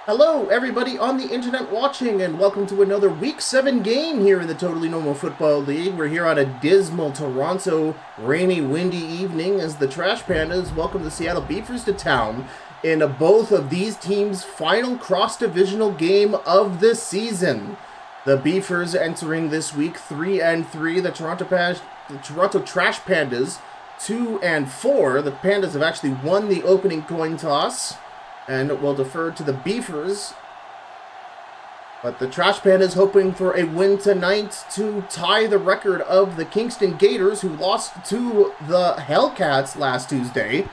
Hello, everybody on the internet watching, and welcome to another Week 7 game here in the Totally Normal Football League. We're here on a dismal Toronto, rainy, windy evening as the Trash Pandas welcome the Seattle Beavers to town in both of these teams' final cross-divisional game of the season. The Beavers entering this week 3-3, the Toronto Trash Pandas 2-4. The Pandas have actually won the opening coin toss, and we'll defer to the Beavers. But the Trash Pandas hoping for a win tonight to tie the record of the Kingston Gators, who lost to the Hellcats last Tuesday.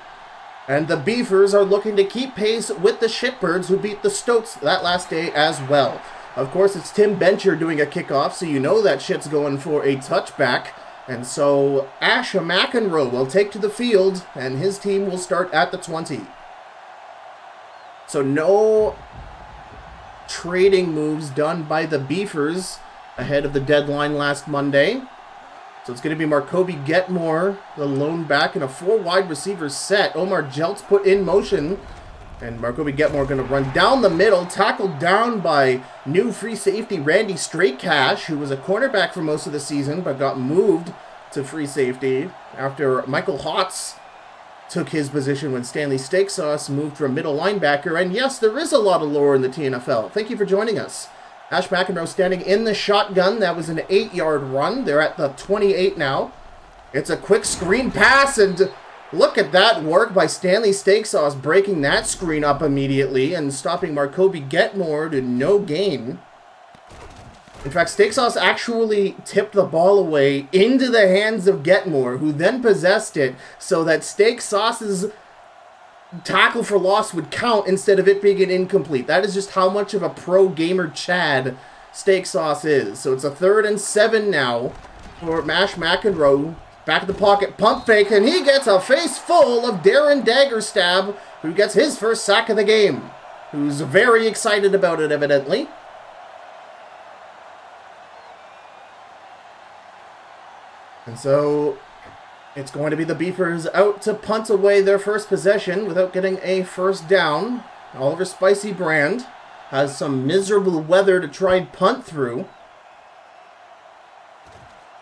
And the Beavers are looking to keep pace with the Shitbirds, who beat the Stoats that last day as well. Of course, it's Tim Bencher doing a kickoff, so you know that shit's going for a touchback. And so Ash McEnroe will take to the field, and his team will start at the 20. So no trading moves done by the Beavers ahead of the deadline last Monday. So it's going to be Marcoby Getmore, the lone back, in a 4 wide receiver set. Omar Jeltz put in motion, and Marcoby Getmore going to run down the middle, tackled down by new free safety Randy Straightcash, who was a cornerback for most of the season, but got moved to free safety after Michael Hotz took his position when Stanley Steaksauce moved from middle linebacker. And yes, there is a lot of lore in the TNFL. Thank you for joining us. Ash McEnroe standing in the shotgun. That was an 8-yard run. They're at the 28 now. It's a quick screen pass, and look at that work by Stanley Steaksauce, breaking that screen up immediately and stopping Marcoby Getmore to no gain. In fact, Steaksauce actually tipped the ball away into the hands of Getmore, who then possessed it so that Steaksauce's tackle for loss would count instead of it being an incomplete. That is just how much of a pro gamer Chad Steaksauce is. So it's a 3rd and 7 now for Ash McEnroe. Back in the pocket, pump fake, and he gets a face full of Darren Daggerstab, who gets his first sack of the game. Who's very excited about it, evidently. And so it's going to be the Beavers out to punt away their first possession without getting a first down. Oliver Spicy Brand has some miserable weather to try and punt through.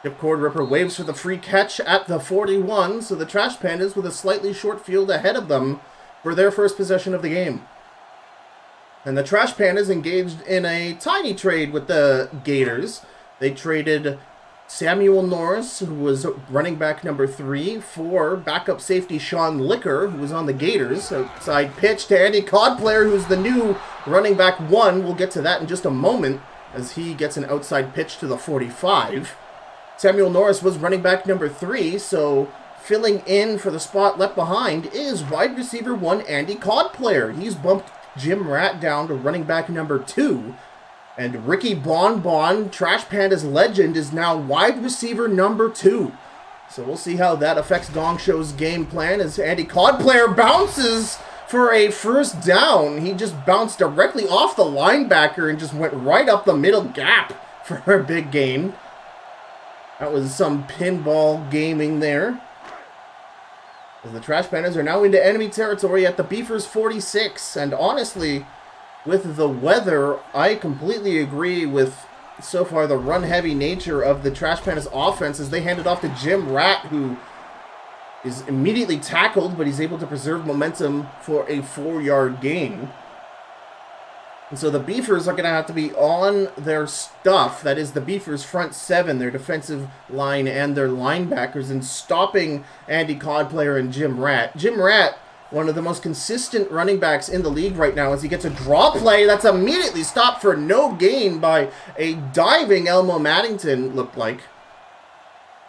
Dipcord Ripper waves for the free catch at the 41, so the Trash Pandas with a slightly short field ahead of them for their first possession of the game. And the Trash Pandas engaged in a tiny trade with the Gators. They traded Samuel Norris, who was running back number 3, for backup safety Sean Licker, who was on the Gators. Outside pitch to Andy Codplayer, who's the new running back 1. We'll get to that in just a moment as he gets an outside pitch to the 45. Samuel Norris was running back number 3, so filling in for the spot left behind is wide receiver 1 Andy Codplayer. He's bumped Jim Ratt down to running back number 2. And Ricky Bon, Trash Pandas legend, is now wide receiver number 2. So we'll see how that affects Gong Show's game plan as Andy Codplayer bounces for a first down. He just bounced directly off the linebacker and just went right up the middle gap for a big gain. That was some pinball gaming there. As the Trash Pandas are now into enemy territory at the Beavers 46. And honestly, with the weather, I completely agree with, so far, the run-heavy nature of the Trash Pandas offense as they hand it off to Jim Ratt, who is immediately tackled, but he's able to preserve momentum for a 4-yard gain. And so the Beavers are going to have to be on their stuff. That is the Beavers' front 7, their defensive line and their linebackers, and stopping Andy Codplayer and Jim Ratt. Jim Ratt, one of the most consistent running backs in the league right now, as he gets a draw play that's immediately stopped for no gain by a diving Elmo Maddington, looked like.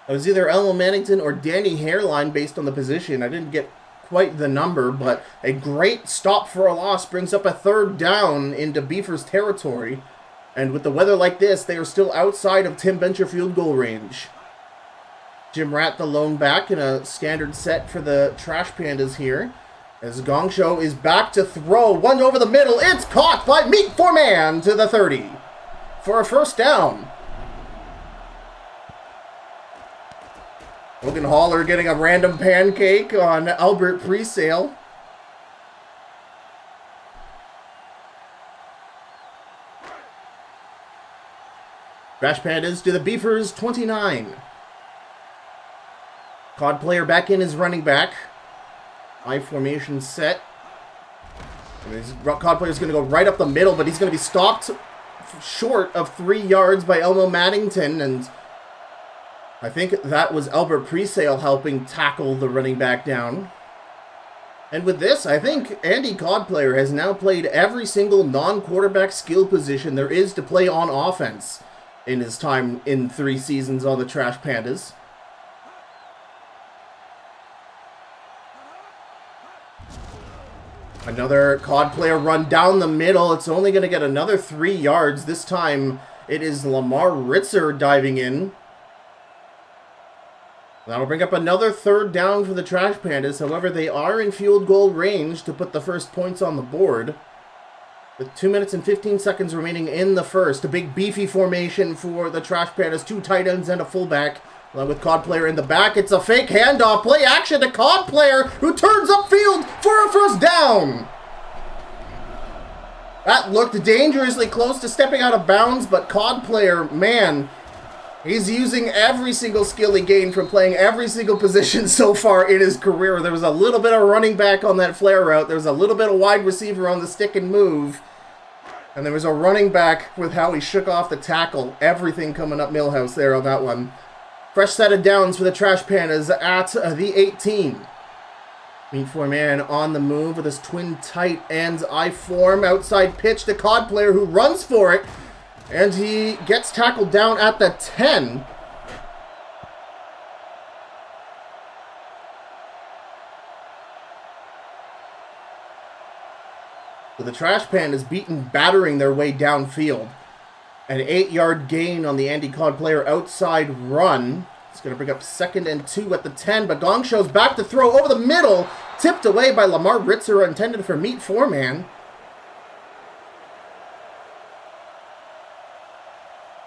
It was either Elmo Maddington or Danny Hairline based on the position. I didn't get quite the number, but a great stop for a loss brings up a 3rd down into Beavers territory. And with the weather like this, they are still outside of Tim Bencher field goal range. Jim Ratt, the lone back, in a standard set for the Trash Pandas here. As Gong Show is back to throw. One over the middle. It's caught by Meat for Man to the 30 for a first down. Logan Haller getting a random pancake on Albert Presale. Trash Pandas to the Beefers, 29. Cod player back in as running back. I formation set. And his Cod player is going to go right up the middle, but he's going to be stopped short of 3 yards by Elmo Maddington, and I think that was Albert Presale helping tackle the running back down. And with this, I think Andy Cod player has now played every single non-quarterback skill position there is to play on offense in his time in 3 seasons on the Trash Pandas. Another Cod player run down the middle. It's only going to get another 3 yards. This time it is Lamar Ritzer diving in. That'll bring up another 3rd down for the Trash Pandas. However, they are in field goal range to put the first points on the board. With 2 minutes and 15 seconds remaining in the first. A big beefy formation for the Trash Pandas. 2 tight ends and a fullback. Along with Cod player in the back. It's a fake handoff. Play action to Cod player, who turns upfield for a first down. That looked dangerously close to stepping out of bounds, but Cod player, man, he's using every single skill he gained from playing every single position so far in his career. There was a little bit of running back on that flare route. There was a little bit of wide receiver on the stick and move. And there was a running back with how he shook off the tackle. Everything coming up Millhouse there on that one. Fresh set of downs for the Trash Pandas at the 18. Meat for man on the move with his twin tight ends I form. Outside pitch to Cod player, who runs for it. And he gets tackled down at the 10. So the Trash Pandas battering their way downfield. An 8-yard gain on the Andy Cod player outside run. It's going to bring up 2nd and 2 at the 10, but Gong Show's back to throw over the middle. Tipped away by Lamar Ritzer, intended for Meat Foreman.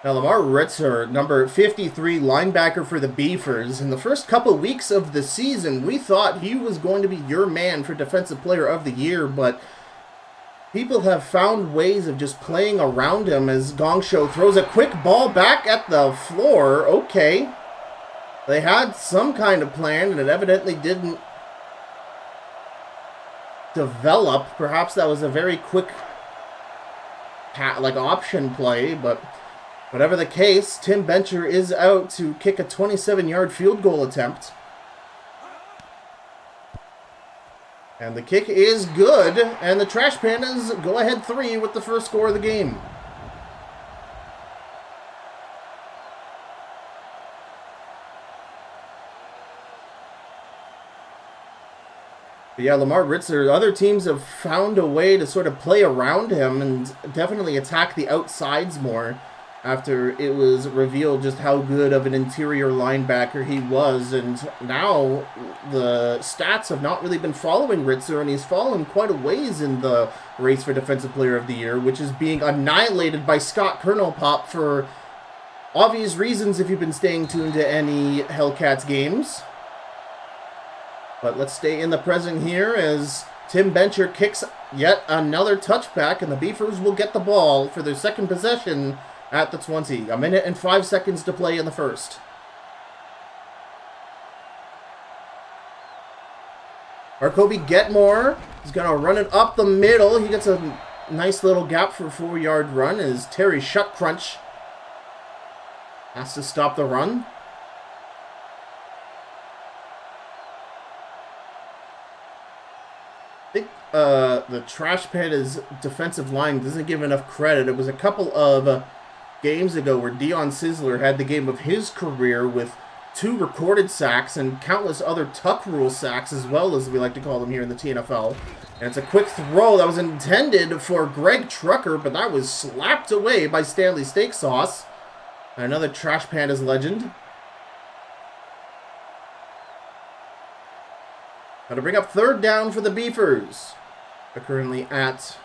Now Lamar Ritzer, number 53 linebacker for the Beefers. In the first couple weeks of the season, we thought he was going to be your man for Defensive Player of the Year, but people have found ways of just playing around him as Gong Show throws a quick ball back at the floor. Okay. They had some kind of plan, and it evidently didn't develop. Perhaps that was a very quick option play, but whatever the case, Tim Bencher is out to kick a 27-yard field goal attempt. And the kick is good, and the Trash Pandas go ahead 3 with the first score of the game. But yeah, Lamar Ritzer, other teams have found a way to sort of play around him and definitely attack the outsides more after it was revealed just how good of an interior linebacker he was. And now the stats have not really been following Ritzer, and he's fallen quite a ways in the race for Defensive Player of the Year, which is being annihilated by Scott Kernelpop for obvious reasons if you've been staying tuned to any Hellcats games. But let's stay in the present here as Tim Bencher kicks yet another touchback, and the Beefers will get the ball for their second possession at the 20. A minute and 5 seconds to play in the first. Arkobe Getmore is going to run it up the middle. He gets a nice little gap for a 4-yard run as Terry Shutcrunch has to stop the run. I think the Trash Pandas defensive line doesn't give enough credit. It was a couple of games ago where Deion Sizzler had the game of his career with 2 recorded sacks and countless other tuck rule sacks, as well, as we like to call them here in the TNFL. And it's a quick throw that was intended for Greg Trucker, but that was slapped away by Stanley Steak Sauce. Another Trash Pandas legend. Got to bring up 3rd down for the Beefers. They're currently at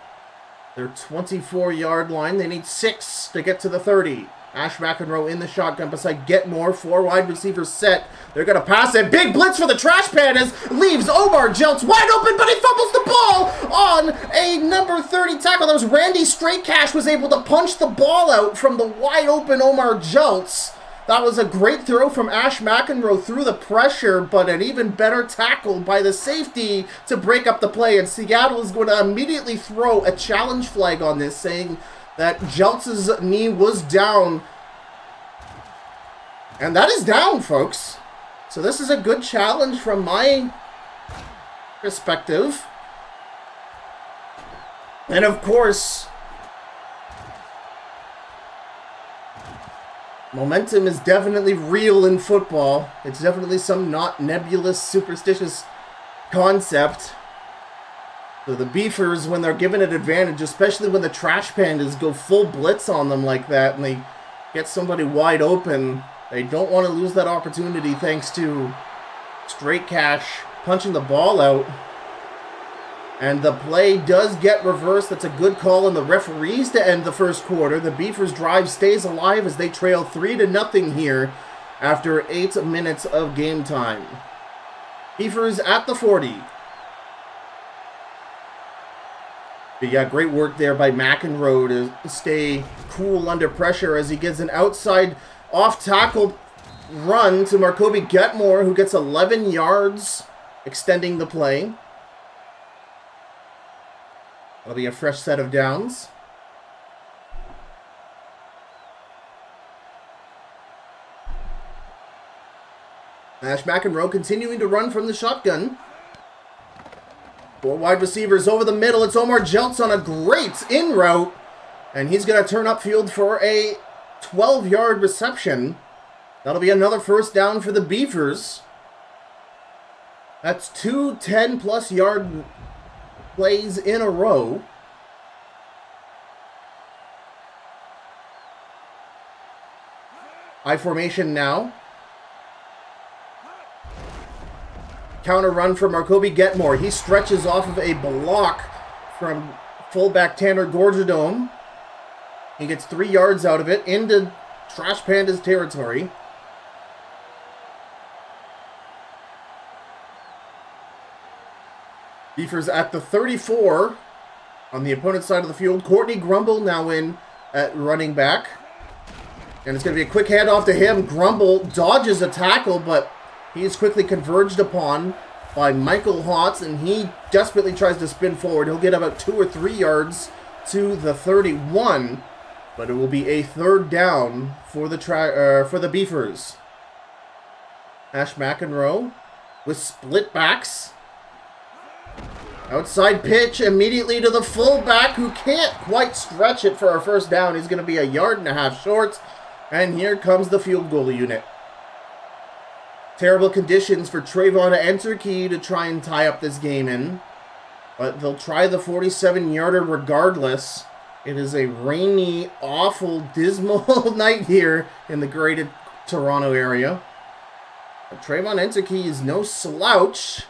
their 24-yard line. They need 6 to get to the 30. Ash McEnroe in the shotgun beside Getmore. 4 wide receivers set. They're going to pass it. Big blitz for the Trash Pandas. Leaves Omar Jeltz wide open, but he fumbles the ball on a number 30 tackle. That was Randy Straightcash was able to punch the ball out from the wide open Omar Jeltz. That was a great throw from Ash McEnroe through the pressure, but an even better tackle by the safety to break up the play. And Seattle is going to immediately throw a challenge flag on this, saying that Jeltz's knee was down. And that is down, folks. So this is a good challenge from my perspective. And of course, momentum is definitely real in football. It's definitely some not nebulous, superstitious concept. So the Beefers, when they're given an advantage, especially when the Trash Pandas go full blitz on them like that and they get somebody wide open, they don't want to lose that opportunity thanks to Straightcash punching the ball out. And the play does get reversed. That's a good call on the referees to end the first quarter. The Beefers' drive stays alive as they trail 3-0 here after 8 minutes of game time. Beefers at the 40. But yeah, great work there by McEnroe to stay cool under pressure as he gets an outside off-tackle run to Marcoby Getmore, who gets 11 yards, extending the play. That'll be a fresh set of downs. Ash McEnroe continuing to run from the shotgun. 4 wide receivers over the middle. It's Omar Jeltz on a great in route. And he's going to turn upfield for a 12-yard reception. That'll be another first down for the Beefers. That's 2 10-plus yard plays in a row. I formation now. Counter run for Marcoby Getmore. He stretches off of a block from fullback Tanner Gorgadome. He gets 3 yards out of it into Trash Pandas territory. Beefers at the 34 on the opponent's side of the field. Courtney Grumble now in at running back. And it's going to be a quick handoff to him. Grumble dodges a tackle, but he is quickly converged upon by Michael Hotz, and he desperately tries to spin forward. He'll get about 2 or 3 yards to the 31, but it will be a third down for the Beefers. Ash McEnroe with split backs. Outside pitch immediately to the fullback, who can't quite stretch it for our first down. He's going to be 1.5 yards short, and here comes the field goal unit. Terrible conditions for Trayvon Enterkey to try and tie up this game in. But they'll try the 47-yarder regardless. It is a rainy, awful, dismal night here in the greater Toronto area. But Trayvon Enterkey is no slouch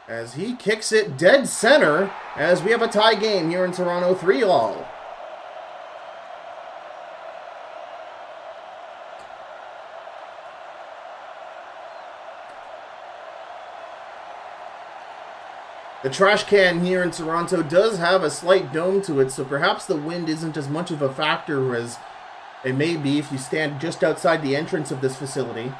as he kicks it dead center as we have a tie game here in Toronto, 3-all. The trash can here in Toronto does have a slight dome to it, so perhaps the wind isn't as much of a factor as it may be if you stand just outside the entrance of this facility.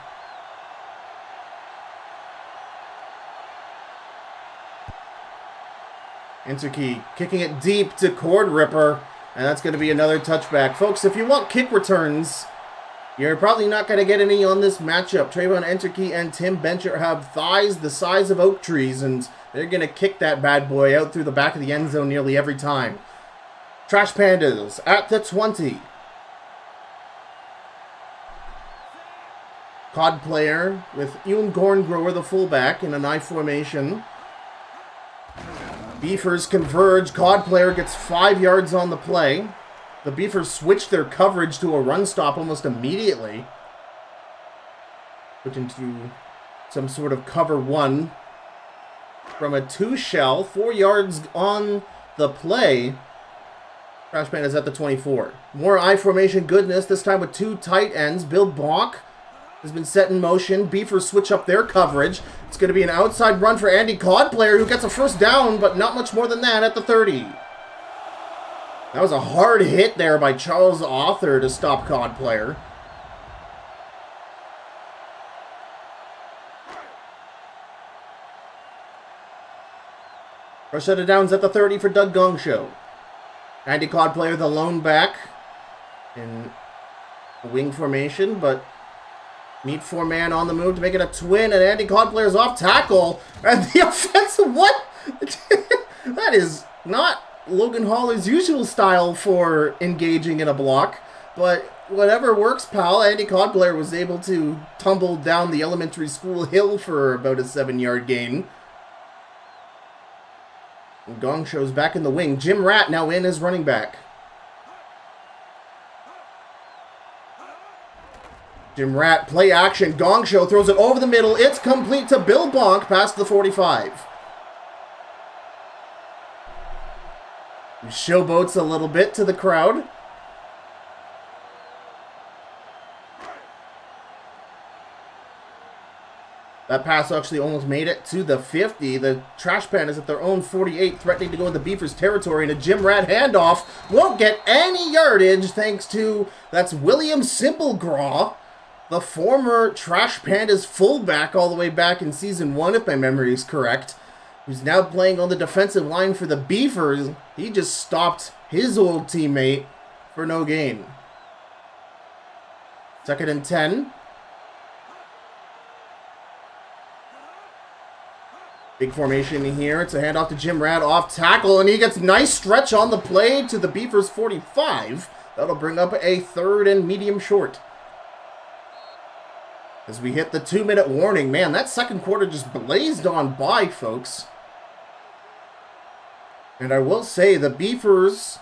Enterkey kicking it deep to Cord Ripper, and that's going to be another touchback. Folks, if you want kick returns, you're probably not going to get any on this matchup. Trayvon Enterkey and Tim Bencher have thighs the size of oak trees, and they're going to kick that bad boy out through the back of the end zone nearly every time. Trash Pandas at the 20. Cod player with Ewan Gorngrower, the fullback, in an I formation. Beefers converge. Cod player gets 5 yards on the play. The Beefers switch their coverage to a run stop almost immediately. Put into some sort of cover 1 from a 2 shell. 4 yards on the play. Trash Pandas at the 24. More I formation goodness, this time with two tight ends. Bill Bonk has been set in motion. Beefers switch up their coverage. It's going to be an outside run for Andy Codplayer, who gets a first down, but not much more than that at the 30. That was a hard hit there by Charles Author to stop Codplayer. First set of downs at the 30 for Doug Gongshow. Andy Codplayer, the lone back in wing formation, but need four-man on the move to make it a twin, and Andy Codplayer's off tackle. And the offensive, what? That is not Logan Holler's usual style for engaging in a block, but whatever works, pal. Andy Codplayer was able to tumble down the elementary school hill for about a 7-yard gain. And Gongshow's back in the wing. Jim Ratt now in as running back. Jim Ratt, play action. Gongshow throws it over the middle. It's complete to Bill Bonk past the 45. He showboats a little bit to the crowd. That pass actually almost made it to the 50. The Trash Pandas at their own 48, threatening to go into Beavers territory, and a Jim Ratt handoff won't get any yardage thanks to, that's William Simplegraw, the former Trash Pandas fullback all the way back in Season 1, if my memory is correct, who's now playing on the defensive line for the Beavers. He just stopped his old teammate for no gain. 2nd and 10. Big formation here. It's a handoff to Jim Ratt off tackle, and he gets nice stretch on the play to the Beavers 45. That'll bring up a 3rd and medium short. As we hit the 2-minute warning, man, that second quarter just blazed on by, folks. And I will say, the Beavers,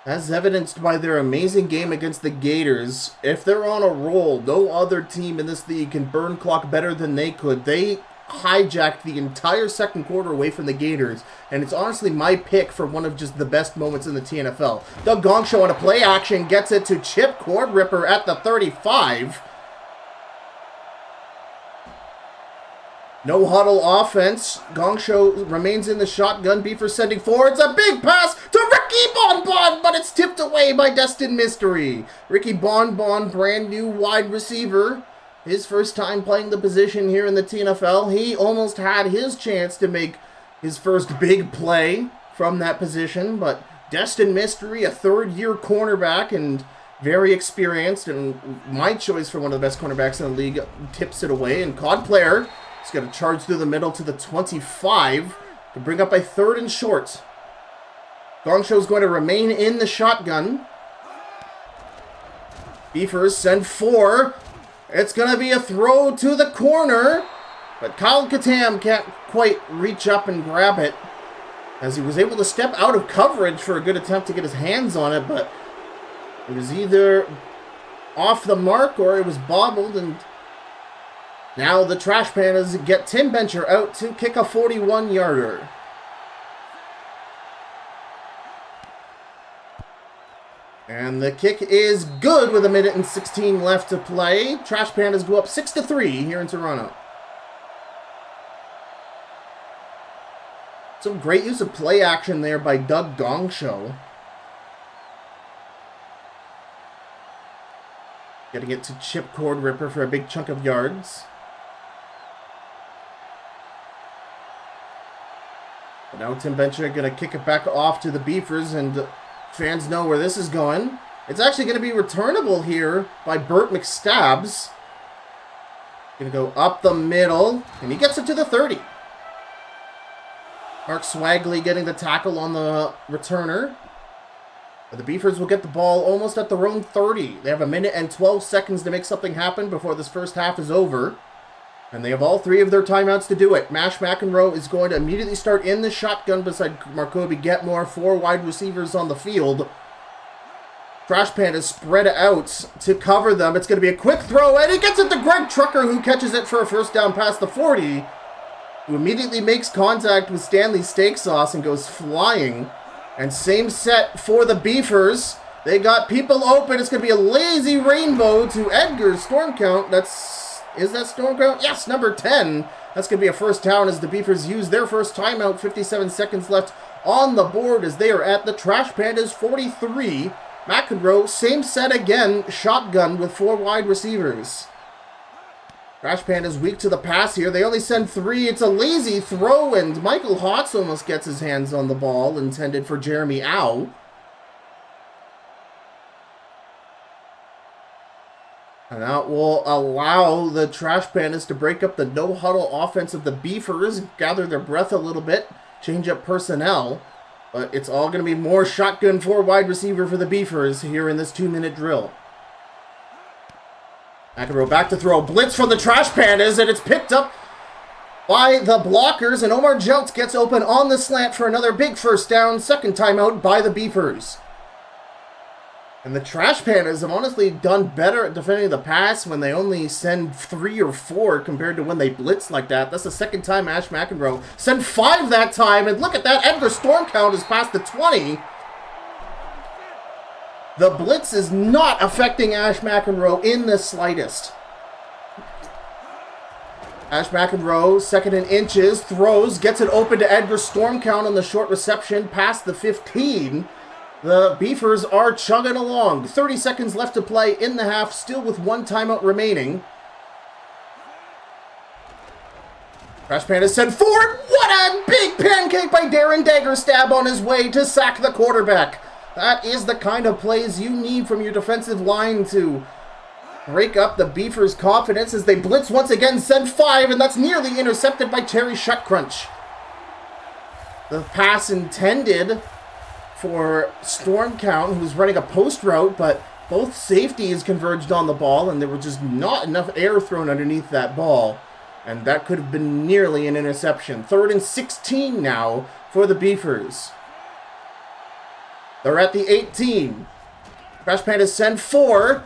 as evidenced by their amazing game against the Gators, if they're on a roll, no other team in this league can burn clock better than they could. They hijacked the entire second quarter away from the Gators, and it's honestly my pick for one of just the best moments in the TNFL. Doug Gongshow on a play action gets it to Chip Cordripper at the 35. No huddle offense. Gongshow remains in the shotgun. Beavers sending forward. It's a big pass to Ricky Bonbon, but it's tipped away by Destin Mystery. Ricky Bonbon, brand new wide receiver. His first time playing the position here in the TNFL. He almost had his chance to make his first big play from that position, but Destin Mystery, a 3rd-year cornerback and very experienced, and my choice for one of the best cornerbacks in the league, tips it away, and Codplayer is going to charge through the middle to the 25 to bring up a 3rd and short. Gongshow is going to remain in the shotgun. Beavers send 4. It's going to be a throw to the corner, but Kyle Katam can't quite reach up and grab it, as he was able to step out of coverage for a good attempt to get his hands on it, but it was either off the mark or it was bobbled, and now the Trash Pandas get Tim Bencher out to kick a 41-yarder. And the kick is good with 1:16 left to play. Trash Pandas go up 6-3 here in Toronto. Some great use of play action there by Doug Gongshow. Getting it to Chip Cordripper for a big chunk of yards. But now Tim Bencher going to kick it back off to the Beavers, and fans know where this is going. It's actually going to be returnable here by Burt McStabs. Going to go up the middle, and he gets it to the 30. Mark Swagley getting the tackle on the returner. But the Beavers will get the ball almost at their own 30. They have 1:12 seconds to make something happen before this first half is over. And they have all 3 of their timeouts to do it. Mash McEnroe is going to immediately start in the shotgun beside Marcoby Getmore. 4 wide receivers on the field. Trash Pandas spread out to cover them. It's going to be a quick throw, and he gets it to Greg Trucker, who catches it for a first down past the 40. Who immediately makes contact with Stanley Steaksauce and goes flying. And same set for the Beefers. They got people open. It's going to be a lazy rainbow to Edgar's storm count. Is that storm count? Yes, number 10. That's going to be a first down as the Beefers use their first timeout. 57 seconds left on the board as they are at the Trash Pandas 43. McEnroe, same set again, shotgun with 4 wide receivers. Trash Pandas weak to the pass here. They only send 3. It's a lazy throw, and Michael Hotz almost gets his hands on the ball, intended for Jeremy Au. And that will allow the Trash Pandas to break up the no-huddle offense of the Beefers, gather their breath a little bit, change up personnel. But it's all going to be more shotgun 4 wide receiver for the Beefers here in this 2-minute drill. McEnroe back to throw. Blitz from the Trash Pandas, and it's picked up by the blockers, and Omar Jeltz gets open on the slant for another big first down. Second timeout by the Beefers. And the Trash Pandas have honestly done better at defending the pass when they only send 3 or 4 compared to when they blitz like that. That's the second time Ash McEnroe sent 5 that time, and look at that. Edgar's storm count is past the 20. The blitz is not affecting Ash McEnroe in the slightest. Ash McEnroe, second and inches, throws, gets it open to Edgar storm count on the short reception past the 15. The Beefers are chugging along. 30 seconds left to play in the half, still with 1 timeout remaining. Trash Pandas send forward. What a big pancake by Darren Daggerstab on his way to sack the quarterback. That is the kind of plays you need from your defensive line to break up the Beefers' confidence as they blitz once again, send 5, and that's nearly intercepted by Terry Shutcrunch. The pass intended for Storm Count, who was running a post route, but both safeties converged on the ball, and there was just not enough air thrown underneath that ball. And that could have been nearly an interception. 3rd and 16 now for the Beefers. They're at the 18. Trash Pandas send 4.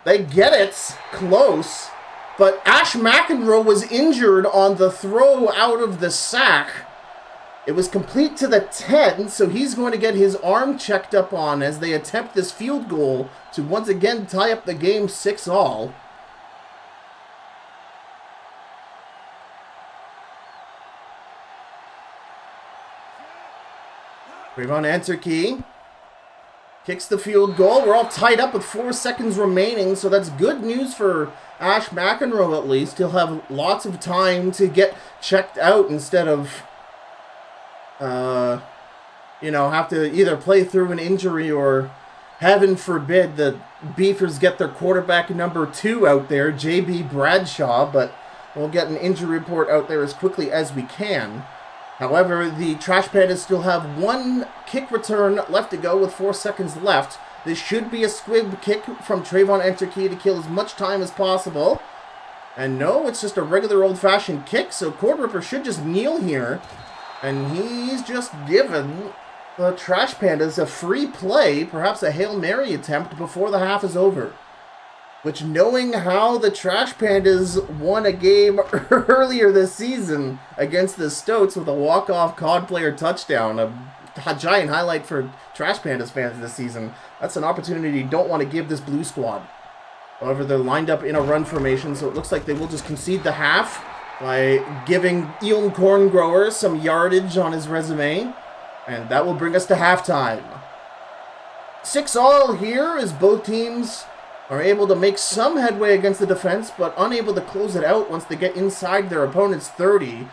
They get it. Close. But Ash McEnroe was injured on the throw out of the sack. It was complete to the 10, so he's going to get his arm checked up on as they attempt this field goal to once again tie up the game 6-all. Trayvon Anserkey kicks the field goal. We're all tied up with 4 seconds remaining, so that's good news for Ash McEnroe at least. He'll have lots of time to get checked out instead of have to either play through an injury or, heaven forbid, the Beefers get their quarterback number 2 out there, J.B. Bradshaw, but we'll get an injury report out there as quickly as we can. However, the Trash Pandas still have 1 kick return left to go with 4 seconds left. This should be a squib kick from Trayvon Anserkey to kill as much time as possible. And no, it's just a regular old-fashioned kick, so Cord Ripper should just kneel here. And he's just given the Trash Pandas a free play, perhaps a Hail Mary attempt before the half is over. Which, knowing how the Trash Pandas won a game earlier this season against the Stoats with a walk-off COD player touchdown, a giant highlight for Trash Pandas fans this season, that's an opportunity you don't want to give this blue squad. However, they're lined up in a run formation, so it looks like they will just concede the half by giving Ewan Corngrower some yardage on his resume, and that will bring us to halftime. 6-all here as both teams are able to make some headway against the defense, but unable to close it out once they get inside their opponent's 30.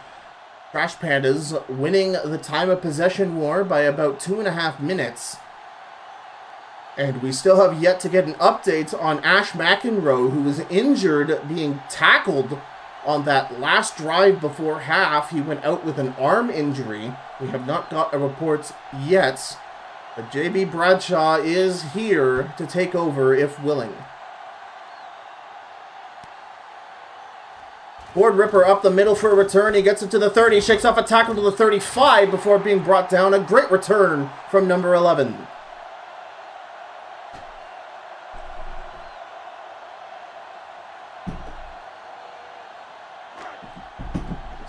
Trash Pandas winning the time of possession war by about 2.5 minutes. And we still have yet to get an update on Ash McEnroe, who was injured being tackled on that last drive before half. He went out with an arm injury. We have not got a report yet. But J.B. Bradshaw is here to take over if willing. Cord Ripper up the middle for a return. He gets it to the 30, shakes off a tackle to the 35 before being brought down. A great return from number 11.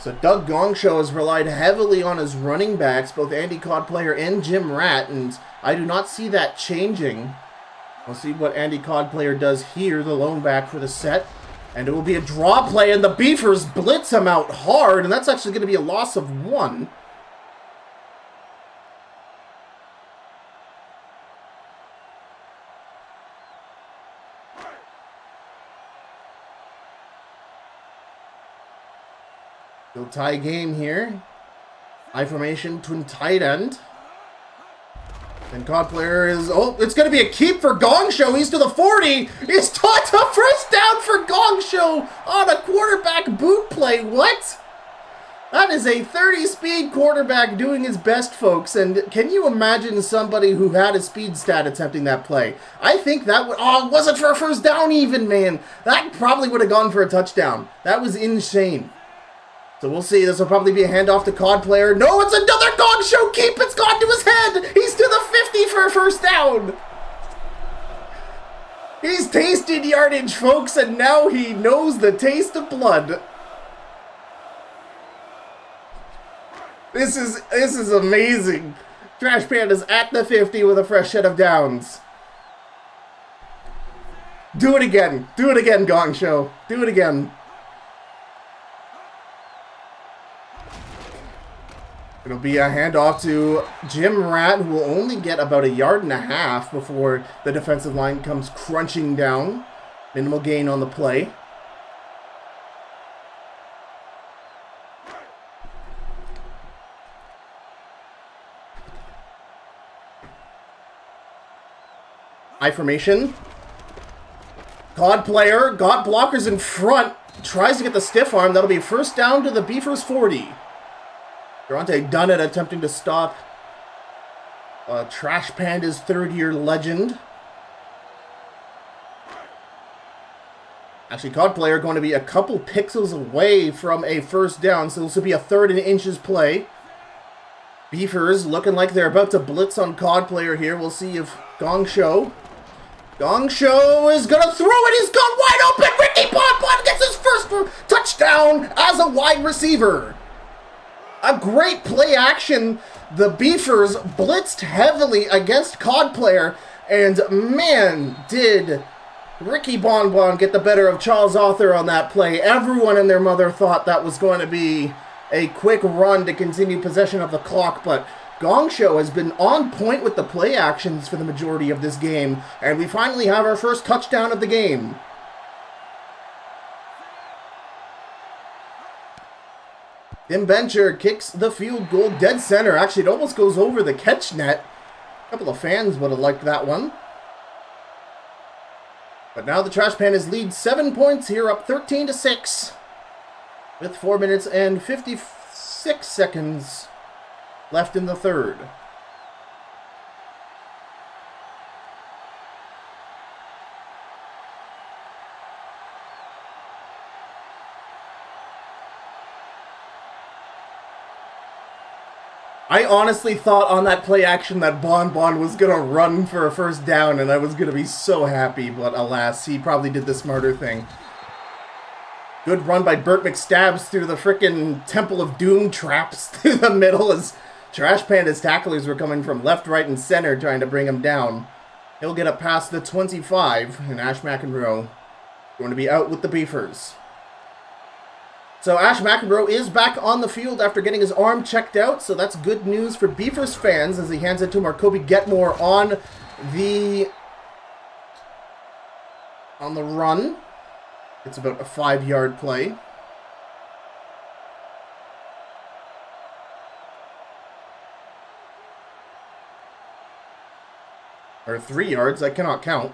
So Doug Gongshow has relied heavily on his running backs, both Andy Codplayer and Jim Ratt, and I do not see that changing. We'll see what Andy Codplayer does here, the lone back for the set. And it will be a draw play, and the Beefers blitz him out hard, and that's actually going to be a loss of 1. Still tie game here. I formation, twin tight end. And Codplayer is... Oh, it's going to be a keep for Gongshow. He's to the 40. He's taught a first down for Gongshow on a quarterback boot play. What? That is a 30-speed quarterback doing his best, folks. And can you imagine somebody who had a speed stat attempting that play? I think that would... Oh, it wasn't for a first down even, man. That probably would have gone for a touchdown. That was insane. So we'll see. This will probably be a handoff to Codplayer. No, it's another Gongshow keep. It's gone to his head. He's to the 50 for a first down. He's tasted yardage, folks, and now he knows the taste of blood. This is amazing. Trash Pandas at the 50 with a fresh set of downs. Do it again. Do it again, Gongshow. Do it again. It'll be a handoff to Jim Ratt, who will only get about 1.5 yards before the defensive line comes crunching down. Minimal gain on the play. I formation. Codplayer got blockers in front. Tries to get the stiff arm. That'll be first down to the Beefers 40. Durante Dunnett attempting to stop Trash Pandas' third-year legend. Actually, Codplayer going to be a couple pixels away from a first down, so this will be a 3rd and inches play. Beefers looking like they're about to blitz on Codplayer here. We'll see if Gongshow is going to throw it. He's gone wide open. Ricky Bonbon gets his first touchdown as a wide receiver. A great play action. The Beefers blitzed heavily against Codplayer, and man, did Ricky Bonbon get the better of Charles Arthur on that play. Everyone and their mother thought that was going to be a quick run to continue possession of the clock, but Gongshow has been on point with the play actions for the majority of this game, and we finally have our first touchdown of the game. Tim Bencher kicks the field goal dead center. Actually, it almost goes over the catch net. A couple of fans would have liked that one. But now the Trash Pandas lead 7 points here, up 13-6. With 4 minutes and 56 seconds left in the third. I honestly thought on that play action that Bonbon was going to run for a first down, and I was going to be so happy, but alas, he probably did the smarter thing. Good run by Burt McStabs through the frickin' Temple of Doom traps through the middle as Trash Panda's tacklers were coming from left, right, and center trying to bring him down. He'll get up past the 25, and Ash McEnroe going to be out with the Beefers. So Ash McEnroe is back on the field after getting his arm checked out, so that's good news for Beefers fans as he hands it to Marcoby Getmore on the run. It's about a 5-yard play. Or 3 yards, I cannot count.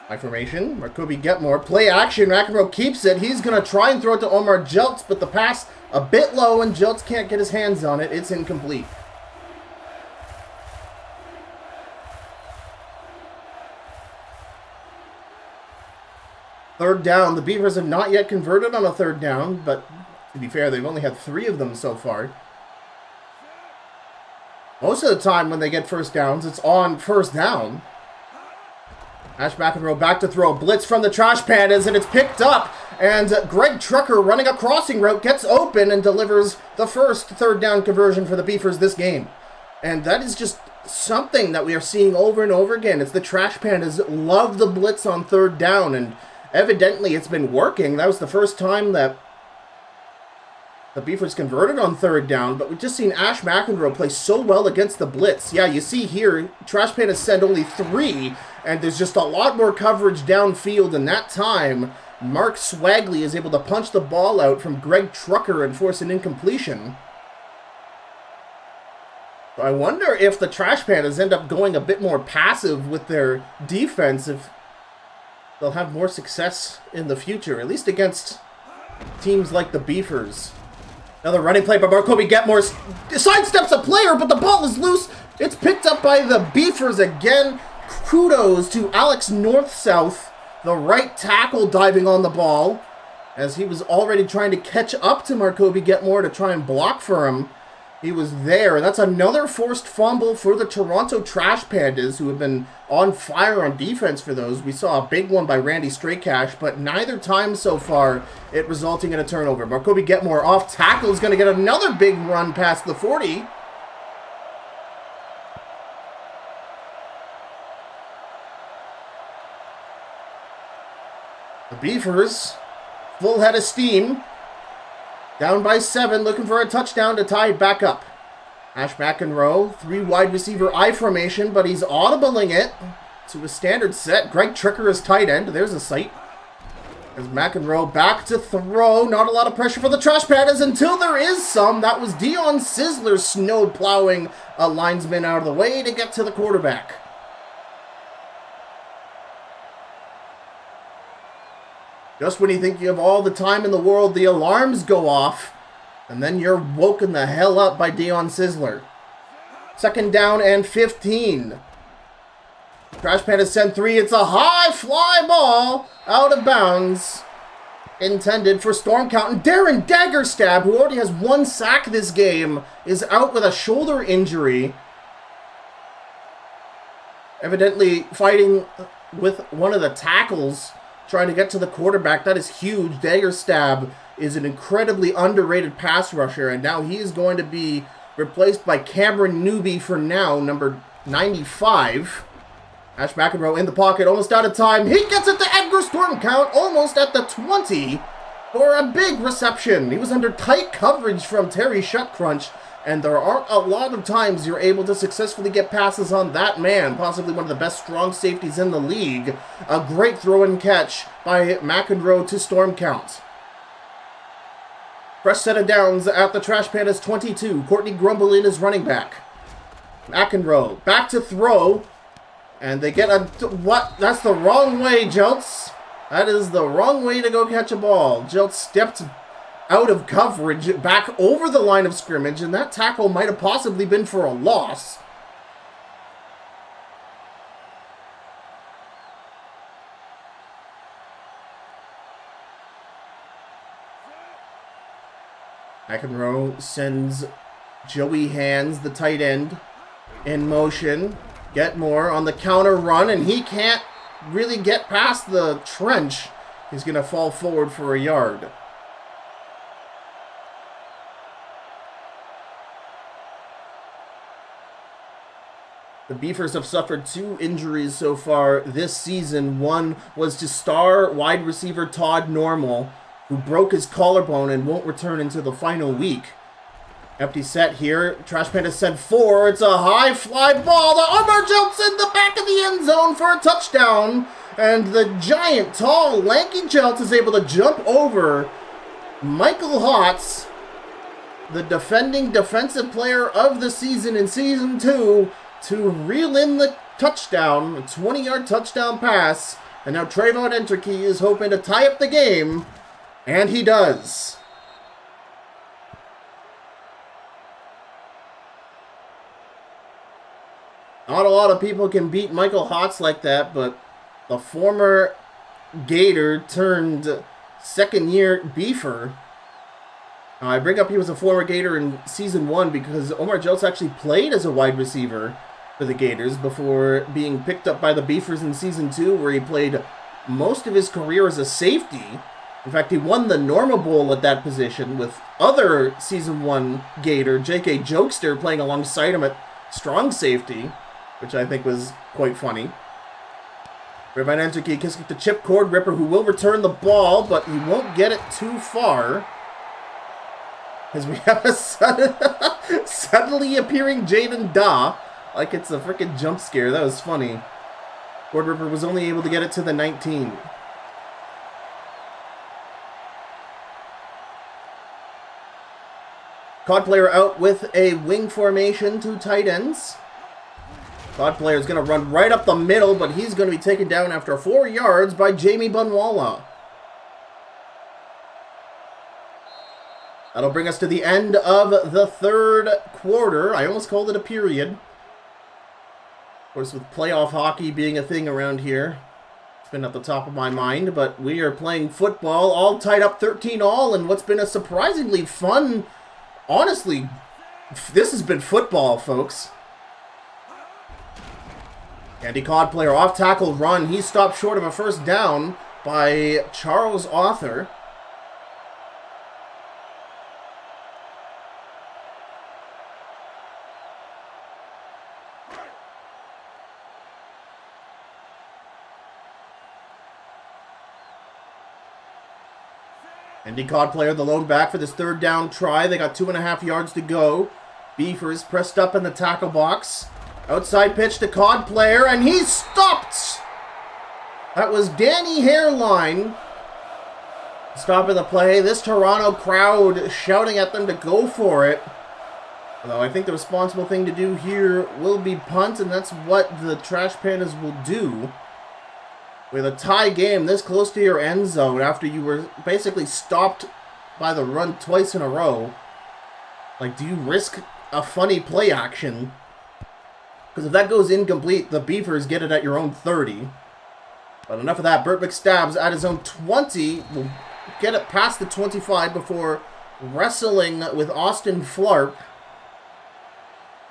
My formation, Marcoby Getmore. Play action, McEnroe keeps it. He's going to try and throw it to Omar Jeltz, but the pass a bit low and Jeltz can't get his hands on it. It's incomplete. Third down. The Beavers have not yet converted on a third down, but to be fair, they've only had 3 of them so far. Most of the time when they get first downs, it's on first down. Ash McEnroe back to throw. Blitz from the Trash Pandas, and it's picked up And Greg Trucker running a crossing route gets open and delivers the first third down conversion for the Beefers this game. And that is just something that we are seeing over and over again. It's the Trash Pandas love the blitz on third down, and evidently it's been working. That was the first time that the Beefers converted on third down, but we've just seen Ash McEnroe play so well against the blitz. Yeah, you see here, Trash Pandas send only 3, and there's just a lot more coverage downfield, and that time, Mark Swagley is able to punch the ball out from Greg Trucker and force an incompletion. I wonder if the Trash Pandas end up going a bit more passive with their defense, if they'll have more success in the future, at least against teams like the Beefers. Another running play by Markobi Getmore sidesteps a player, but the ball is loose. It's picked up by the Beefers again. Kudos to Alex North-South, the right tackle, diving on the ball, as he was already trying to catch up to Markobi Getmore to try and block for him. He was there, and that's another forced fumble for the Toronto Trash Pandas, who have been on fire on defense for those. We saw a big one by Randy Straycash, but neither time so far it resulting in a turnover. Markobi Getmore off tackle is going to get another big run past the 40. The Beefers, full head of steam. Down by 7, looking for a touchdown to tie it back up. Ash McEnroe, 3 wide receiver I formation, but he's audibling it to a standard set. Greg Trucker is tight end. There's a sight. As McEnroe back to throw. Not a lot of pressure for the Trash Pandas until there is some. That was Dion Sizzler snow plowing a linesman out of the way to get to the quarterback. Just when you think you have all the time in the world, the alarms go off, and then you're woken the hell up by Dion Sizzler. 2nd down and 15. Trash Pandas send 3. It's a high fly ball out of bounds. Intended for Storm Count. And Darren Daggerstab, who already has 1 sack this game, is out with a shoulder injury. Evidently fighting with one of the tackles, trying to get to the quarterback. That is huge. Daggerstab is an incredibly underrated pass rusher, and now he is going to be replaced by Cameron Newby for now, number 95. Ash McEnroe in the pocket, almost out of time. He gets it to Edgar Storm Count, almost at the 20, for a big reception. He was under tight coverage from Terry Shutcrunch, and there aren't a lot of times you're able to successfully get passes on that man, possibly one of the best strong safeties in the league. A great throw and catch by McEnroe to Storm Count. Fresh set of downs at the Trash Pandas 22. Courtney Grumble in is running back. McEnroe back to throw, and they get a... What? That's the wrong way, Jeltz. That is the wrong way to go catch a ball. Jeltz stepped out of coverage, back over the line of scrimmage, and that tackle might have possibly been for a loss. McEnroe sends Joey Hands, the tight end, in motion. Getmore on the counter run, and he can't really get past the trench. He's going to fall forward for a yard. The Beefers have suffered 2 injuries so far this season. One was to star wide receiver Todd Normal, who broke his collarbone and won't return until the final week. Empty set here. Trash Pandas send 4. It's a high fly ball. The Omar jumps in the back of the end zone for a touchdown. And the giant, tall, lanky Jeltz is able to jump over Michael Hotz, the defending defensive player of the season in Season 2, to reel in the touchdown, a 20-yard touchdown pass. And now Trayvon Enterkey is hoping to tie up the game, and he does. Not a lot of people can beat Michael Hotz like that, but the former Gator turned second-year Beefer. I bring up he was a former Gator in Season 1 because Omar Jeltz actually played as a wide receiver for the Gators before being picked up by the Beefers in Season 2, where he played most of his career as a safety. In fact, he won the normal bowl at that position with other Season 1 Gator, J.K. Jokester, playing alongside him at strong safety, which I think was quite funny. Irvine Enzuki kissing to Chip Cord Ripper, who will return the ball, but he won't get it too far. As we have a suddenly appearing Jaden Daw, like it's a freaking jump scare. That was funny. Cord Ripper was only able to get it to the 19. COD player out with a wing formation, 2 tight ends. COD player is going to run right up the middle, but he's going to be taken down after 4 yards by Jamie Bunwalla. That'll bring us to the end of the third quarter. I almost called it a period. Of course, with playoff hockey being a thing around here, it's been at the top of my mind, but we are playing football, all tied up 13-all, in what's been a surprisingly fun... Honestly, this has been football, folks. Andy COD player off tackle run. He stopped short of a first down by Charles Author. Andy COD player, the lone back for this third down try. They got 2.5 yards to go. Beefers pressed up in the tackle box. Outside pitch to COD player, and he's stopped! That was Danny Hairline stopping the play. This Toronto crowd shouting at them to go for it. Although I think the responsible thing to do here will be punt, and that's what the Trash Pandas will do. With a tie game this close to your end zone after you were basically stopped by the run twice in a row. Like, do you risk a funny play action? Because if that goes incomplete, the Beefers get it at your own 30. But enough of that. Burt McStabs at his own 20 will get it past the 25 before wrestling with Austin Flarp.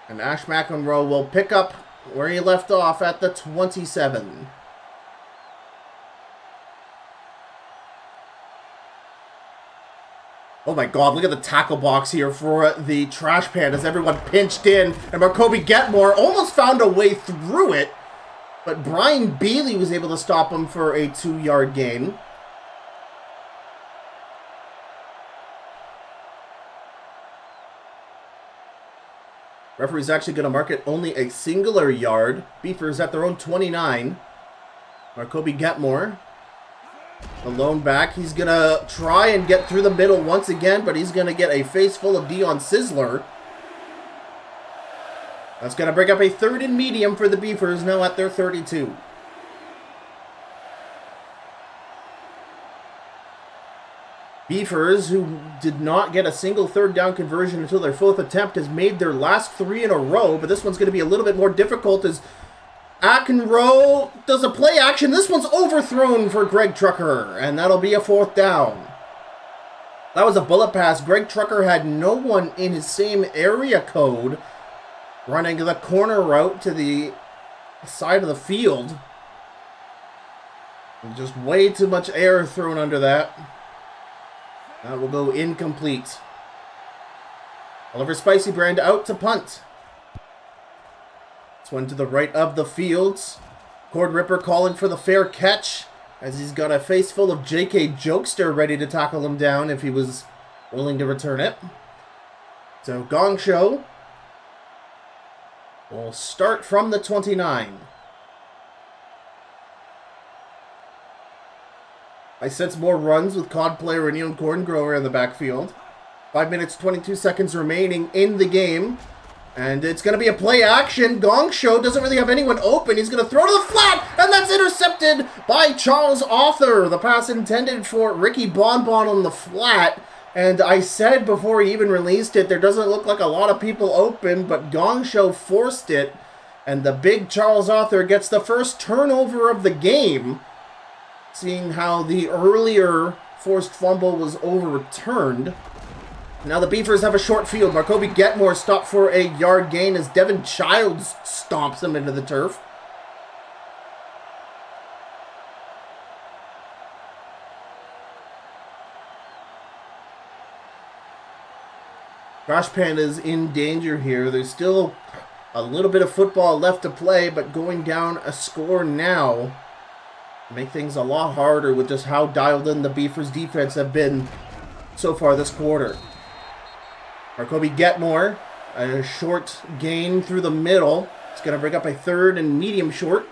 And Ash McEnroe will pick up where he left off at the 27. Oh my god, look at the tackle box here for the Trash Pandas. Everyone pinched in, and Marcoby Getmore almost found a way through it, but Brian Bealey was able to stop him for a 2-yard gain. Referee's actually going to mark it only a singular yard. Beefers at their own 29. Marcoby Getmore, the lone back. He's going to try and get through the middle once again, but he's going to get a face full of Dion Sizzler. That's going to bring up a 3rd and medium for the Beefers, now at their 32. Beefers, who did not get a single 3rd down conversion until their 4th attempt, has made their last 3 in a row, but this one's going to be a little bit more difficult as Attenroe does a play action. This one's overthrown for Greg Trucker, and that'll be a 4th down. That was a bullet pass. Greg Trucker had no one in his same area code running the corner route to the side of the field. And just way too much air thrown under that. That will go incomplete. Oliver Spicy Brand out to punt. One to the right of the fields. Cord Ripper calling for the fair catch as he's got a face full of J.K. Jokester ready to tackle him down if he was willing to return it. So Gong Show will start from the 29. I sense more runs with COD player and Neon Corngrower in the backfield. 5 minutes, 22 seconds remaining in the game. And it's going to be a play action. Gong Show doesn't really have anyone open. He's going to throw to the flat, and that's intercepted by Charles Author. The pass intended for Ricky Bonbon on the flat. And I said before he even released it, there doesn't look like a lot of people open, but Gong Show forced it. And the big Charles Author gets the first turnover of the game, seeing how the earlier forced fumble was overturned. Now the Beefers have a short field. Marcoby Getmore stopped for a yard gain as Devin Childs stomps him into the turf. Trash Pandas in danger here. There's still a little bit of football left to play, but going down a score now make things a lot harder with just how dialed in the Beefers defense have been so far this quarter. Marcoby Getmore, a short gain through the middle. It's going to bring up a third and medium short.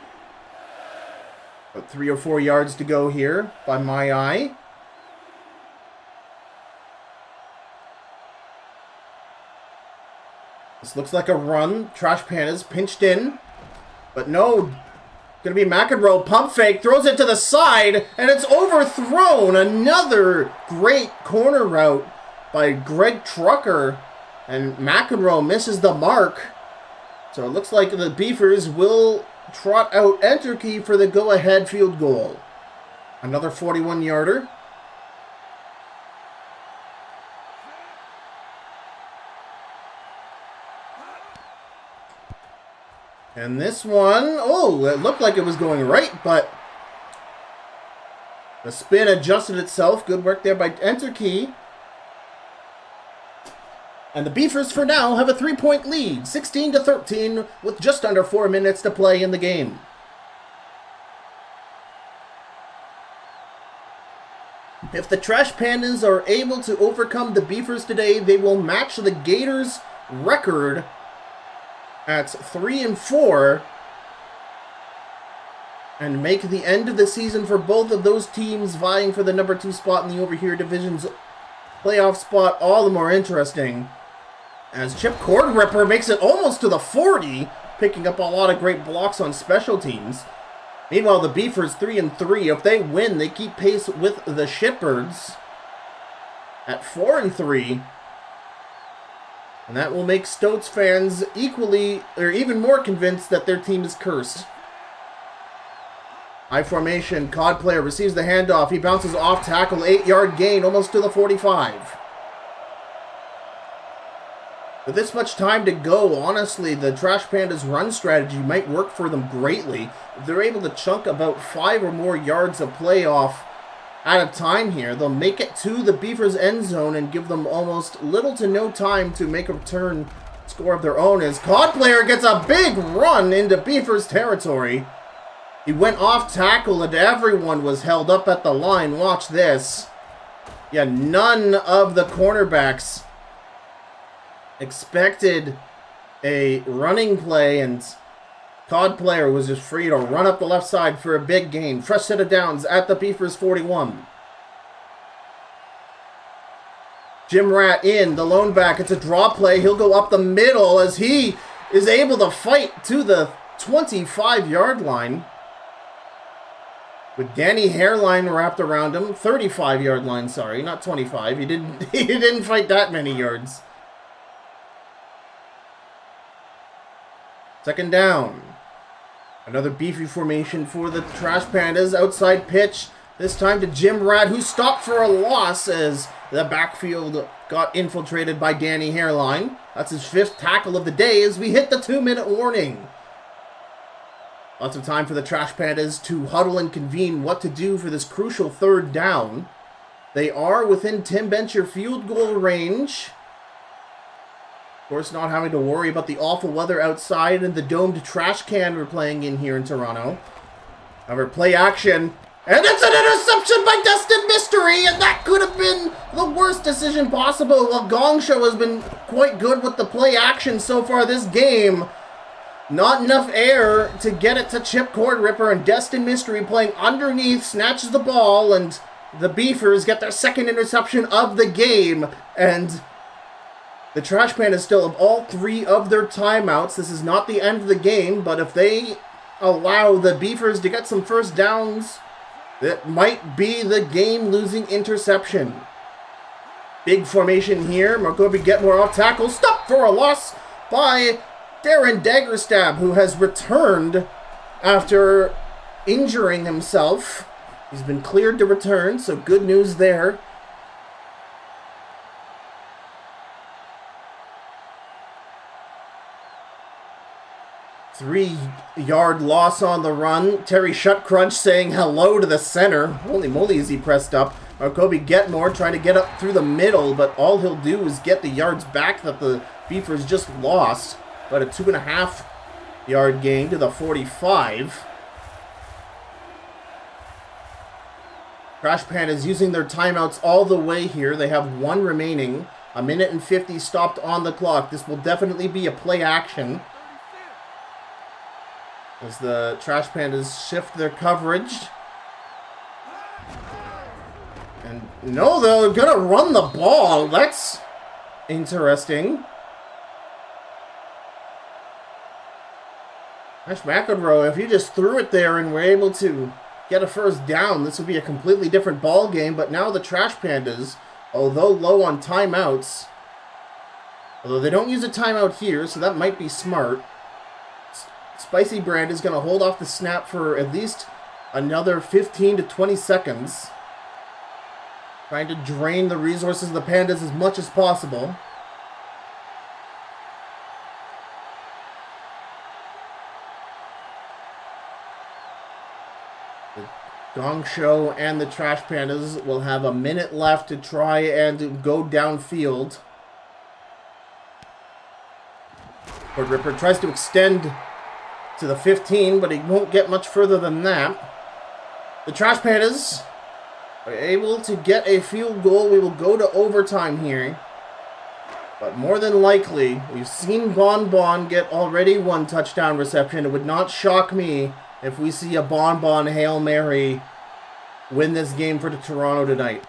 About 3 or 4 yards to go here by my eye. This looks like a run. Trash Pandas pinched in. But no. Going to be McEnroe. Pump fake. Throws it to the side. And it's overthrown. Another great corner route by Greg Trucker. And McEnroe misses the mark. So it looks like the Beefers will trot out Enterkey for the go-ahead field goal. Another 41-yarder. And this one, it looked like it was going right, but the spin adjusted itself. Good work there by Enterkey. And the Beefers, for now, have a 3-point lead, 16-13, with just under 4 minutes to play in the game. If the Trash Pandas are able to overcome the Beefers today, they will match the Gators' record at 3-4 and make the end of the season for both of those teams vying for the number 2 spot in the Over Here Division's playoff spot all the more interesting, as Chip Cord-Ripper makes it almost to the 40, picking up a lot of great blocks on special teams. Meanwhile, the Beefers 3-3. If they win, they keep pace with the Shitbirds at 4-3. And that will make Stoats fans equally, or even more convinced that their team is cursed. High formation, Cod player receives the handoff. He bounces off tackle, 8-yard gain, almost to the 45. With this much time to go, honestly, the Trash Pandas' run strategy might work for them greatly. If they're able to chunk about 5 or more yards of play off at a time here, they'll make it to the Beefers' end zone and give them almost little to no time to make a return score of their own, as Cod player gets a big run into Beefers' territory. He went off tackle and everyone was held up at the line. Watch this. Yeah, none of the cornerbacks expected a running play, and Cod player was just free to run up the left side for a big gain. Fresh set of downs at the Beefers 41. Jim Rat in, the lone back. It's a draw play. He'll go up the middle as he is able to fight to the 25-yard line, with Danny Hairline wrapped around him. 35-yard line, sorry, not 25. He didn't fight that many yards. Second down. Another beefy formation for the Trash Pandas. Outside pitch, this time to Jim Rat, who stopped for a loss as the backfield got infiltrated by Danny Hairline. That's his 5th tackle of the day as we hit the 2-minute warning. Lots of time for the Trash Pandas to huddle and convene what to do for this crucial 3rd down. They are within Tim Bencher field goal range. Of course, not having to worry about the awful weather outside and the domed trash can we're playing in here in Toronto. However, play action. And it's an interception by Destin Mystery, and that could have been the worst decision possible. Well, Gong Show has been quite good with the play action so far this game. Not enough air to get it to Chip Cord-Ripper, and Destin Mystery playing underneath snatches the ball, and the Beefers get their 2nd interception of the game. And the Trash Pandas still have all 3 of their timeouts. This is not the end of the game, but if they allow the Beefers to get some first downs, that might be the game-losing interception. Big formation here. Marcoby Getmore off tackle. Stopped for a loss by Darren Daggerstab, who has returned after injuring himself. He's been cleared to return, so good news there. Three-yard loss on the run. Terry Shutcrunch saying hello to the center. Holy moly, is he pressed up. Or Kobe Getmore trying to get up through the middle, but all he'll do is get the yards back that the Beefers just lost. But a 2.5 yard gain to the 45. Trash Pandas using their timeouts all the way here. They have 1 remaining. 1:50 stopped on the clock. This will definitely be a play action, as the Trash Pandas shift their coverage. And no, they're going to run the ball. That's interesting. Ash McEnroe, if you just threw it there and were able to get a first down, this would be a completely different ball game. But now the Trash Pandas, although low on timeouts, although they don't use a timeout here, so that might be smart, Spicy Brand is going to hold off the snap for at least another 15 to 20 seconds. Trying to drain the resources of the Pandas as much as possible. The Gong Show and the Trash Pandas will have a minute left to try and go downfield. Cord Ripper tries to extend to the 15, but he won't get much further than that. The Trash Pandas are able to get a field goal. We will go to overtime here. But more than likely, we've seen Bon Bon get already 1 touchdown reception. It would not shock me if we see a Bon Bon Hail Mary win this game for the Toronto tonight.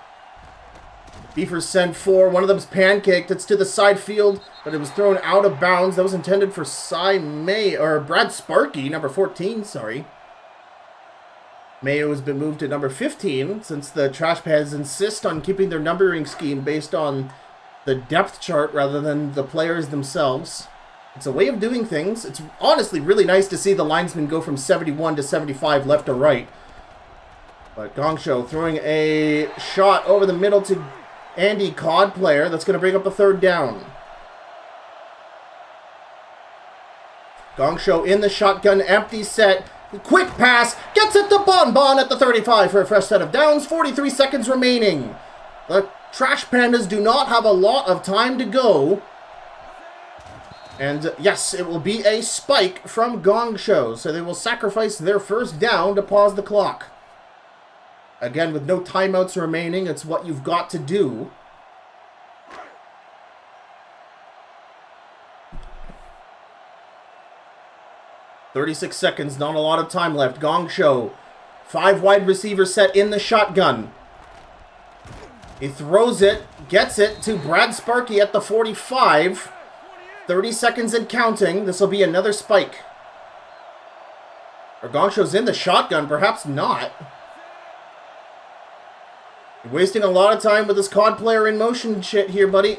Beefers send 4. One of them's pancaked. It's to the side field, but it was thrown out of bounds. That was intended for Brad Sparky, number 14, sorry. Mayo has been moved to number 15 since the Trash Pandas insist on keeping their numbering scheme based on the depth chart rather than the players themselves. It's a way of doing things. It's honestly really nice to see the linesmen go from 71 to 75 left to right. But Gong Show throwing a shot over the middle to Andy Cod player. That's going to bring up a 3rd down. Gong Show in the shotgun, empty set. Quick pass, gets it to Bon Bon at the 35 for a fresh set of downs. 43 seconds remaining. The Trash Pandas do not have a lot of time to go. And yes, it will be a spike from Gong Show, so they will sacrifice their first down to pause the clock. Again, with no timeouts remaining, it's what you've got to do. "36 seconds, not a lot of time left. Gong Show, 5 wide receiver set in the shotgun. He throws it, gets it to Brad Sparky at the 45. 30 seconds and counting. This will be another spike. Or Gong Show's in the shotgun, perhaps not. You're wasting a lot of time with this COD player in motion shit here, buddy.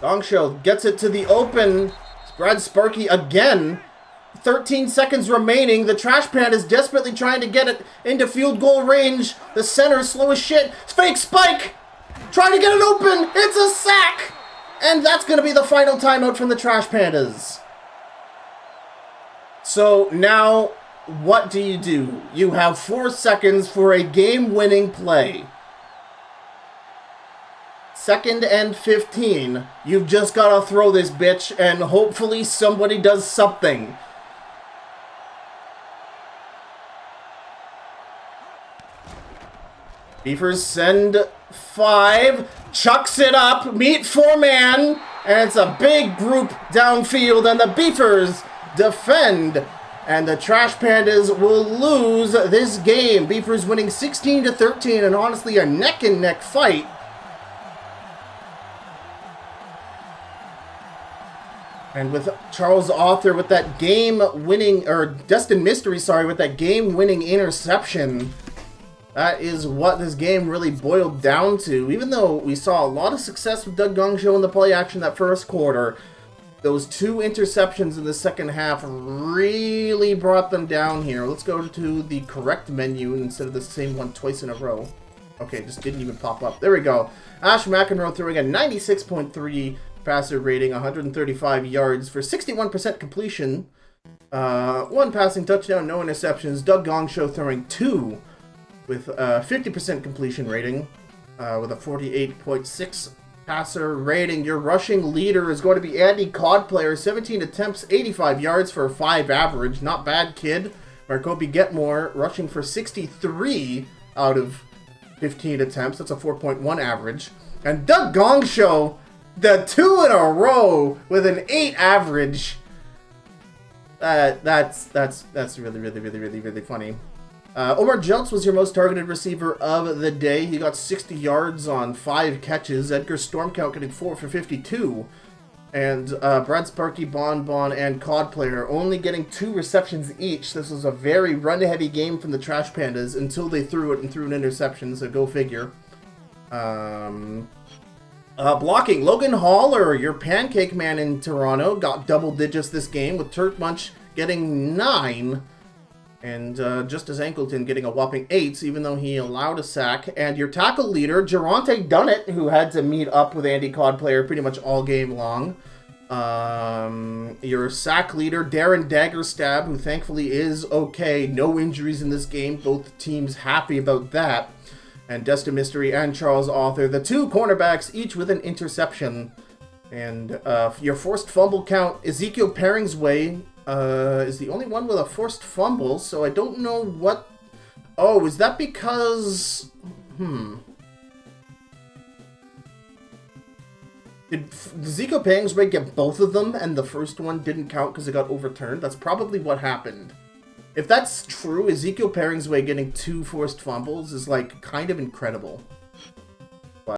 Gong Show gets it to the open. It's Brad Sparky again. 13 seconds remaining. The Trash Pandas desperately trying to get it into field goal range. The center is slow as shit. Fake spike! Trying to get it open. It's a sack! And that's going to be the final timeout from the Trash Pandas. So now, what do? You have 4 seconds for a game-winning play. 2nd and 15. You've just got to throw this bitch, and hopefully somebody does something. Beefers send 5, chucks it up, meet 4-man, and it's a big group downfield, and the Beefers defend, and the Trash Pandas will lose this game. Beefers winning 16-13, and honestly a neck-and-neck fight. And with Charles Author with that game-winning, or Destin Mystery, sorry, with that game-winning interception. That is what this game really boiled down to. Even though we saw a lot of success with Doug Gong Show in the play action that first quarter, those 2 interceptions in the second half really brought them down here. Let's go to the correct menu instead of the same one twice in a row. Okay, just didn't even pop up. There we go. Ash McEnroe throwing a 96.3 passer rating, 135 yards for 61% completion. 1 passing touchdown, no interceptions. Doug Gong Show throwing 2 with a 50% completion rating, with a 48.6 passer rating. Your rushing leader is going to be Andy Codplayer, 17 attempts, 85 yards for a 5 average. Not bad, kid. Marcoby Getmore rushing for 63 out of 15 attempts. That's a 4.1 average. And Doug Gongshow, the 2 in a row with an 8 average. That's really funny. Omar Jeltz was your most targeted receiver of the day. He got 60 yards on 5 catches. Edgar Stormcount getting 4 for 52. And Brad Sparky, Bon, and Codplayer only getting 2 receptions each. This was a very run-heavy game from the Trash Pandas until they threw it and threw an interception, so go figure. Blocking, Logan Haller, your pancake man in Toronto, got double digits this game, with Turk Munch getting 9. And Justice Ankleton getting a whopping 8, even though he allowed a sack. And your tackle leader, Geronte Dunnett, who had to meet up with Andy Codplayer pretty much all game long. Your sack leader, Darren Daggerstab, who thankfully is okay. No injuries in this game. Both teams happy about that. And Destin Mystery and Charles Author, the 2 cornerbacks, each with an interception. And your forced fumble count, Ezekiel Paringsway is the only one with a forced fumble, so I don't know what... Oh, is that because... Did Ezekiel Paringsway get both of them, and the first one didn't count because it got overturned? That's probably what happened. If that's true, Ezekiel Paringsway getting 2 forced fumbles is, like, kind of incredible.